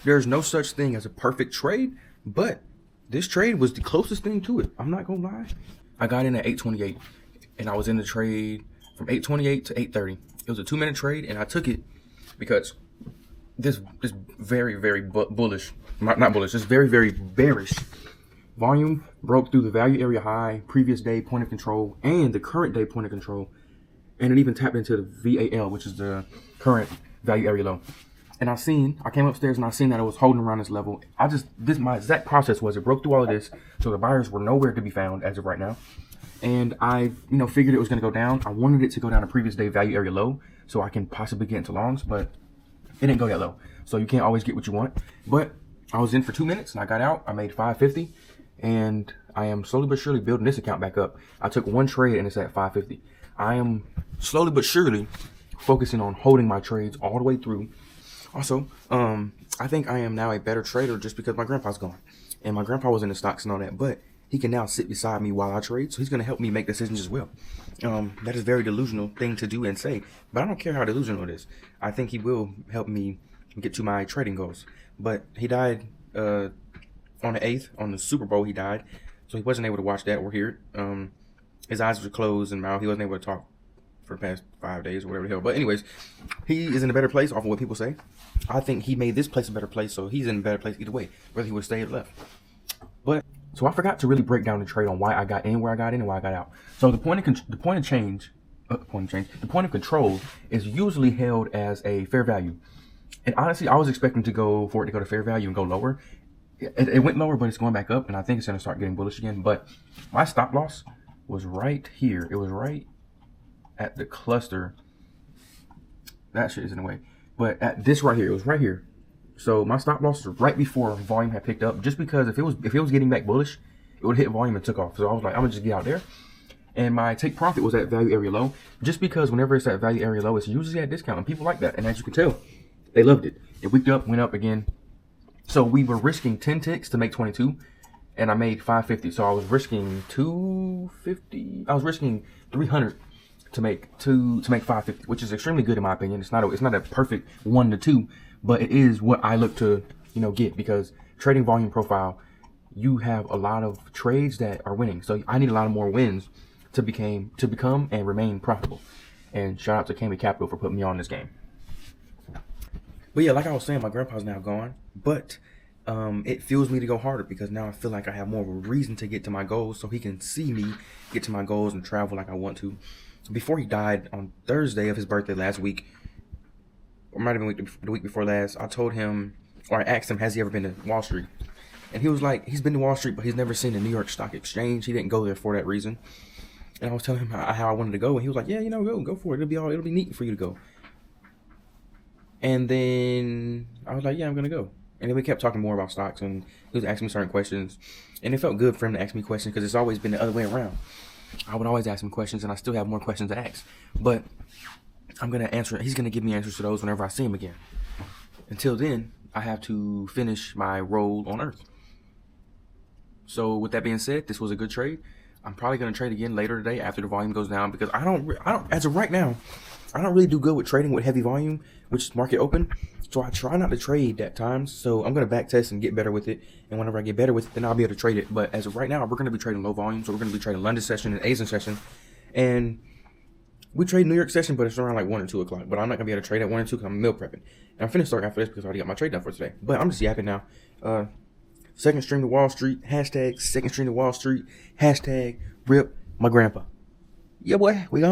there's no such thing as a perfect trade, but this trade was the closest thing to it. I'm not gonna lie. I got in at 828, and I was in the trade from 828 to 830. It was a 2-minute trade, and I took it because this very, very bullish, not bullish, this very, very bearish volume broke through the value area high, previous day point of control, and the current day point of control, and it even tapped into the VAL, which is the current value area low. And I came upstairs and I seen that it was holding around this level. My exact process was it broke through all of this, so the buyers were nowhere to be found as of right now. And I, figured it was gonna go down. I wanted it to go down to previous day value area low, so I can possibly get into longs, but it didn't go that low. So you can't always get what you want. But I was in for 2 minutes and I got out. I made 550, and I am slowly but surely building this account back up. I took one trade and it's at 550. I am slowly but surely focusing on holding my trades all the way through. Also, I think I am now a better trader just because my grandpa's gone. And my grandpa was in the stocks and all that, but he can now sit beside me while I trade, so he's going to help me make decisions as well. That is a very delusional thing to do and say, but I don't care how delusional it is. I think he will help me get to my trading goals. But he died on the 8th, on the Super Bowl he died, so he wasn't able to watch that or hear it. His eyes were closed and mouth. He wasn't able to talk for the past 5 days or whatever the hell. But anyways, he is in a better place off of what people say. I think he made this place a better place, so he's in a better place either way, whether he would stay or left. But so I forgot to really break down the trade on why I got in, where I got in, and why I got out. So the point of control is usually held as a fair value. And honestly, I was expecting for it to go to fair value and go lower. It went lower, but it's going back up, and I think it's going to start getting bullish again. But my stop loss was right here. It was right at the cluster. That shit is in the way. But at this right here, it was right here. So my stop loss was right before volume had picked up, just because if it was getting back bullish, it would hit volume and took off. So I was like, I'm gonna just get out there. And my take profit was at value area low, just because whenever it's at value area low, it's usually at discount, and people like that. And as you can tell, they loved it. It wicked up, went up again. So we were risking 10 ticks to make 22, and I made 550. So I was risking 250. I was risking 300 to make 550, which is extremely good in my opinion. It's not a perfect 1 to 2, but it is what I look to get, because trading volume profile, you have a lot of trades that are winning. So I need a lot of more wins to become and remain profitable. And shout out to Kami Capital for putting me on this game. But yeah, like I was saying, my grandpa's now gone, but it fuels me to go harder, because now I feel like I have more of a reason to get to my goals, so he can see me get to my goals and travel like I want to. Before he died on Thursday of his birthday last week, or might have been the week before last, I told him, or I asked him, has he ever been to Wall Street? And he was like, he's been to Wall Street, but he's never seen the New York Stock Exchange. He didn't go there for that reason. And I was telling him how I wanted to go, and he was like, yeah, go for it. It'll be neat for you to go. And then I was like, yeah, I'm gonna go. And then we kept talking more about stocks, and he was asking me certain questions, and it felt good for him to ask me questions, because it's always been the other way around. I would always ask him questions, and I still have more questions to ask. But I'm gonna answer. He's gonna give me answers to those whenever I see him again. Until then, I have to finish my role on Earth. So with that being said, this was a good trade. I'm probably gonna trade again later today after the volume goes down, because I don't. As of right now, I don't really do good with trading with heavy volume, which is market open. So I try not to trade at times. So I'm gonna back test and get better with it. And whenever I get better with it, then I'll be able to trade it. But as of right now, we're gonna be trading low volume. So we're gonna be trading London session and Asian session, and we trade New York session, but it's around like 1 or 2 o'clock. But I'm not gonna be able to trade at 1 or 2 because I'm meal prepping. And I'm finna start after this because I already got my trade done for today. But I'm just yapping now. Second stream to Wall Street. Hashtag second stream to Wall Street. Hashtag rip my grandpa. Yeah, boy, we gone.